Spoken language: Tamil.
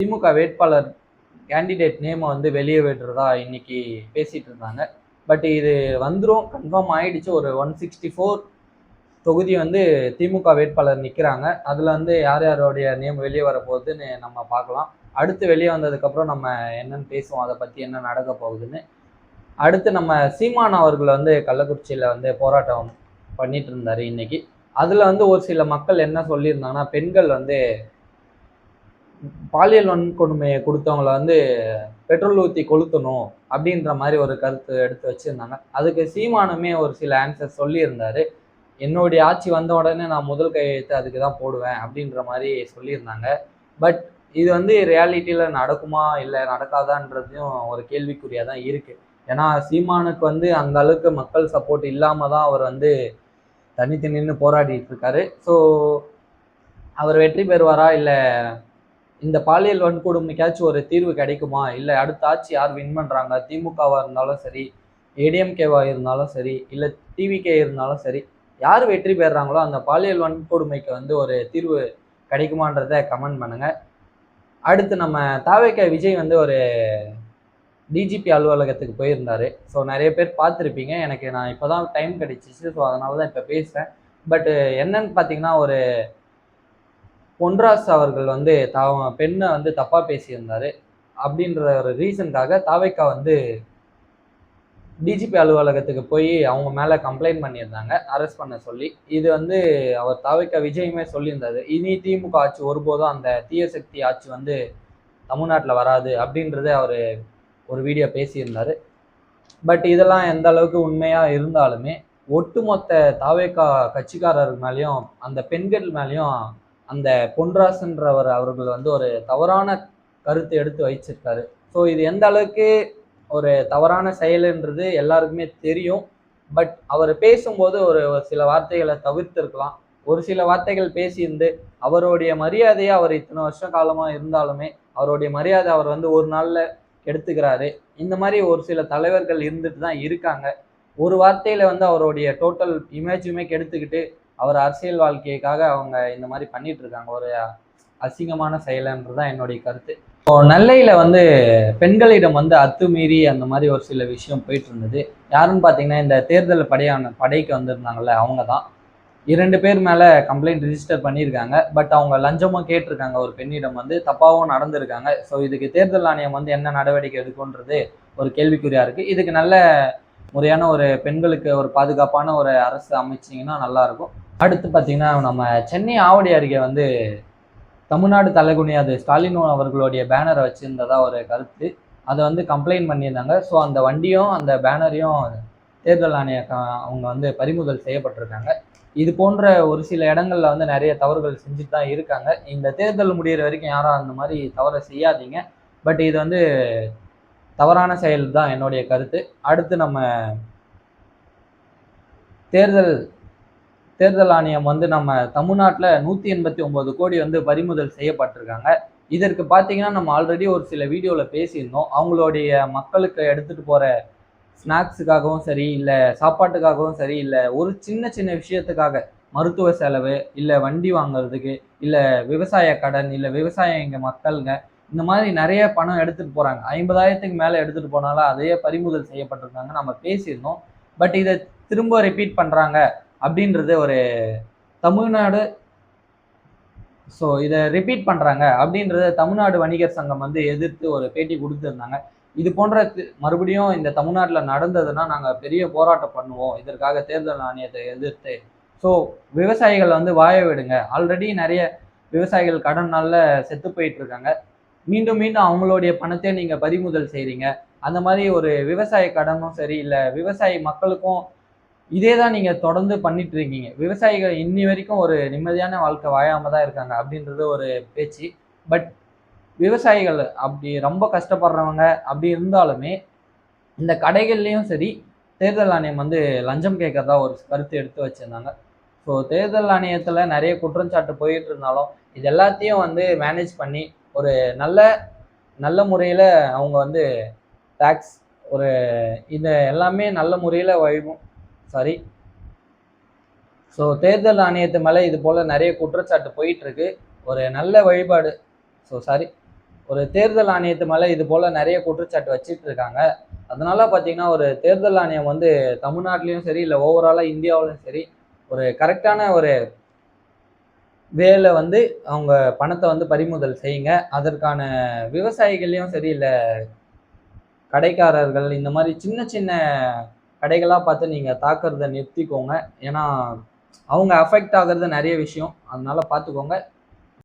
திமுக வேட்பாளர் கேண்டிடேட் நேமை வந்து வெளியே விடுறதா இன்னைக்கு பேசிட்டு இருந்தாங்க. பட் இது வந்துடும், கன்ஃபார்ம் ஆயிடுச்சு. ஒரு 164 தொகுதி வந்து திமுக வேட்பாளர் நிற்கிறாங்க. அதில் வந்து யார் யாரோடைய நேம் வெளியே வரப்போகுதுன்னு நம்ம பார்க்கலாம். அடுத்து வெளியே வந்ததுக்கப்புறம் நம்ம என்னன்னு பேசுவோம், அதை பற்றி என்ன நடக்க போகுதுன்னு. அடுத்து நம்ம சீமான் அவர்கள் வந்து கள்ளக்குறிச்சியில் வந்து போராட்டம் பண்ணிட்டு இருந்தார் இன்னைக்கு. அதில் வந்து ஒரு சில மக்கள் என்ன சொல்லியிருந்தாங்கன்னா, பெண்கள் வந்து பாலியல் வன்கொடுமையை கொடுத்தவங்கள வந்து பெட்ரோல் ஊற்றி கொளுத்தணும் அப்படின்ற மாதிரி ஒரு கருத்து எடுத்து வச்சிருந்தாங்க. அதுக்கு சீமானுமே ஒரு சில ஆன்சர் சொல்லியிருந்தாரு. என்னுடைய ஆட்சி வந்த உடனே நான் முதல் கையெழுத்து அதுக்கு தான் போடுவேன் அப்படின்ற மாதிரி சொல்லியிருந்தாங்க. பட் இது வந்து ரியாலிட்டியில் நடக்குமா இல்லை நடக்காதான்றதையும் ஒரு கேள்விக்குறியாக தான் இருக்கு. ஏன்னா சீமானுக்கு வந்து அந்த அளவுக்கு மக்கள் சப்போர்ட் இல்லாமல் தான் அவர் வந்து தனித்து நின்று போராடிட்டு இருக்காரு. ஸோ அவர் வெற்றி பெறுவாரா, இல்லை இந்த பாலியல் வன்கொடுமைக்காச்சும் ஒரு தீர்வு கிடைக்குமா, இல்லை அடுத்த ஆட்சி யார் வின் பண்ணுறாங்க, திமுகவாக இருந்தாலும் சரி, ஏடிஎம்கேவாக இருந்தாலும் சரி, இல்லை டிவிகே இருந்தாலும் சரி, யார் வெற்றி பெறுறாங்களோ அந்த பாலியல் வன்கொடுமைக்கு வந்து ஒரு தீர்வு கிடைக்குமான்றத கமெண்ட் பண்ணுங்க. அடுத்து நம்ம தாவேக விஜய் வந்து ஒரு டிஜிபி அலுவலகத்துக்கு போயிருந்தாரு. ஸோ நிறைய பேர் பார்த்துருப்பீங்க. நான் இப்போ தான் டைம் கிடைச்சிச்சு, ஸோ அதனால தான் இப்போ பேசுகிறேன். பட் என்னன்னு பார்த்தீங்கன்னா, ஒரு பொன்ராஜ் அவர்கள் வந்து பெண்ணை வந்து தப்பாக பேசியிருந்தாரு. அப்படின்ற ஒரு ரீசனுக்காக தாவேக்கா வந்து டிஜிபி அலுவலகத்துக்கு போய் அவங்க மேலே கம்ப்ளைண்ட் பண்ணியிருந்தாங்க, அரெஸ்ட் பண்ண சொல்லி. இது வந்து அவர் தாவேக்கா விஜயுமே சொல்லியிருந்தாரு, இனி திமுக ஆட்சி ஒருபோதும் அந்த தீய சக்தி ஆட்சி வந்து தமிழ்நாட்டில் வராது அப்படின்றத அவர் ஒரு வீடியோ பேசியிருந்தார். பட் இதெல்லாம் எந்த அளவுக்கு உண்மையாக இருந்தாலுமே ஒட்டுமொத்த தாவேக்கா கட்சிக்காரர்கள் மேலேயும் அந்த பெண்கள் மேலேயும் அந்த பொன்ராசுன்றவர் அவர்கள் வந்து ஒரு தவறான கருத்து எடுத்து வச்சிருக்காரு. ஸோ இது எந்த அளவுக்கு ஒரு தவறான செயலுன்றது எல்லாருக்குமே தெரியும். பட் அவர் பேசும்போது ஒரு சில வார்த்தைகளை தவிர்த்திருக்கலாம். ஒரு சில வார்த்தைகள் பேசியிருந்து அவருடைய மரியாதையை, அவர் இத்தனை வருஷ காலமாக இருந்தாலுமே அவருடைய மரியாதை அவர் வந்து ஒரு நாளில் கெடுத்துக்கிறாரு. இந்த மாதிரி ஒரு சில தலைவர்கள் இருந்துட்டு தான் இருக்காங்க. ஒரு வார்த்தையில வந்து அவருடைய டோட்டல் இமேஜுமே கெடுத்துக்கிட்டு அவர் அரசியல் வாழ்க்கைக்காக அவங்க இந்த மாதிரி பண்ணிட்டு இருக்காங்க. ஒரு அசிங்கமான செயலன்றதுதான் என்னுடைய கருத்து. இப்போ நெல்லையில வந்து பெண்களிடம் வந்து அத்துமீறி அந்த மாதிரி ஒரு சில விஷயம் போயிட்டு இருந்தது. யாருன்னு பார்த்தீங்கன்னா, இந்த தேர்தல் படைக்கு வந்திருந்தாங்கல்ல, அவங்க தான் 2 பேர் மேல கம்ப்ளைண்ட் ரிஜிஸ்டர் பண்ணியிருக்காங்க. பட் அவங்க லஞ்சமும் கேட்டிருக்காங்க, ஒரு பெண்ணிடம் வந்து தப்பாவும் நடந்திருக்காங்க. ஸோ இதுக்கு தேர்தல் ஆணையம் வந்து என்ன நடவடிக்கை எடுக்கும்ன்றது ஒரு கேள்விக்குறியா இருக்கு. இதுக்கு நல்ல முறையான ஒரு பெண்களுக்கு ஒரு பாதுகாப்பான ஒரு அரசு அமைச்சிங்கன்னா நல்லா இருக்கும். அடுத்து பார்த்தீங்கன்னா, நம்ம சென்னை ஆவடி அருகே வந்து தமிழ்நாடு தலைகுனியாது ஸ்டாலின் அவர்களுடைய பேனரை வச்சிருந்ததா ஒரு கருத்து. அதை வந்து கம்ப்ளைண்ட் பண்ணியிருந்தாங்க. ஸோ அந்த வண்டியும் அந்த பேனரையும் தேர்தல் ஆணைய அவங்க வந்து பறிமுதல் செய்யப்பட்டிருக்காங்க. இது போன்ற ஒரு சில இடங்கள்ல வந்து நிறைய தவறுகள் செஞ்சுட்டு தான் இருக்காங்க. இந்த தேர்தல் முடிகிற வரைக்கும் யாரும் அந்த மாதிரி தவறை செய்யாதீங்க. பட் இது வந்து தவறான செயல் தான் என்னுடைய கருத்து. அடுத்து நம்ம தேர்தல் ஆணையம் வந்து நம்ம தமிழ்நாட்டில் 189 கோடி வந்து பறிமுதல் செய்யப்பட்டிருக்காங்க. இதற்கு பார்த்தீங்கன்னா, நம்ம ஆல்ரெடி ஒரு சில வீடியோவில் பேசியிருந்தோம். அவங்களுடைய மக்களுக்கு எடுத்துகிட்டு போகிற ஸ்நாக்ஸுக்காகவும் சரி, இல்லை சாப்பாட்டுக்காகவும் சரி, இல்லை ஒரு சின்ன சின்ன விஷயத்துக்காக மருத்துவ செலவு, இல்லை வண்டி வாங்குறதுக்கு, இல்லை விவசாய கடன், இல்லை விவசாயம் இங்கே மக்களுங்க இந்த மாதிரி நிறைய பணம் எடுத்துகிட்டு போகிறாங்க. 50,000க்கு மேலே எடுத்துகிட்டு போனாலும் அதையே பறிமுதல் செய்யப்பட்டிருக்காங்க, நம்ம பேசியிருந்தோம். பட் இதை திரும்ப ரிப்பீட் பண்ணுறாங்க அப்படின்றது ஒரு தமிழ்நாடு. ஸோ இதை ரிப்பீட் பண்ணுறாங்க அப்படின்றத தமிழ்நாடு வணிகர் சங்கம் வந்து எதிர்த்து ஒரு பேட்டி கொடுத்துருந்தாங்க. இது போன்ற மறுபடியும் இந்த தமிழ்நாட்டில் நடந்ததுன்னா நாங்கள் பெரிய போராட்டம் பண்ணுவோம் இதற்காக, தேர்தல் ஆணையத்தை எதிர்த்து. ஸோ விவசாயிகள் வந்து வாய விடுங்க. ஆல்ரெடி நிறைய விவசாயிகள் கடனால செத்து போயிட்டு இருக்காங்க. மீண்டும் மீண்டும் அவங்களுடைய பணத்தை நீங்கள் பறிமுதல் செய்கிறீங்க. அந்த மாதிரி ஒரு விவசாய கடனும் சரி, இல்லை விவசாயி மக்களுக்கும் இதே தான் நீங்கள் தொடர்ந்து பண்ணிட்டு இருக்கீங்க. விவசாயிகள் இன்னி வரைக்கும் ஒரு நிம்மதியான வாழ்க்கை வாழாம தான் இருக்காங்க அப்படின்றது ஒரு பேச்சு. பட் விவசாயிகள் அப்படி ரொம்ப கஷ்டப்படுறவங்க அப்படி இருந்தாலுமே இந்த கடைகள்லையும் சரி, தேர்தல் ஆணையம் வந்து லஞ்சம் கேட்கறதா ஒரு கருத்து எடுத்து வச்சிருந்தாங்க. ஸோ தேர்தல் ஆணையத்தில் நிறைய குற்றச்சாட்டு போயிட்டு இருந்தாலும் இது எல்லாத்தையும் வந்து மேனேஜ் பண்ணி ஒரு நல்ல நல்ல முறையில் அவங்க வந்து டேக்ஸ் ஒரு இதை எல்லாமே நல்ல முறையில் சாரி. ஸோ தேர்தல் ஆணையத்து மேலே இது போல் நிறைய குற்றச்சாட்டு போயிட்டு இருக்கு. ஒரு நல்ல வழிபாடு ஒரு தேர்தல் ஆணையத்து மேலே இது போல் நிறைய குற்றச்சாட்டு வச்சிட்டு இருக்காங்க. அதனால பார்த்தீங்கன்னா ஒரு தேர்தல் ஆணையம் வந்து தமிழ்நாட்டிலையும் சரி, இல்லை ஓவராலாக இந்தியாவிலும் சரி, ஒரு கரெக்டான ஒரு வேல வந்து அவங்க பணத்தை வந்து பறிமுதல் செய்யுங்க. அதற்கான விவசாயிகளையும் சரி, இல்லை கடைக்காரர்கள் இந்த மாதிரி சின்ன சின்ன கடைகளாக பார்த்து நீங்கள் தாக்குறதை நிறுத்திக்கோங்க. ஏன்னா அவங்க அஃபெக்ட் ஆகிறது நிறைய விஷயம். அதனால பார்த்துக்கோங்க.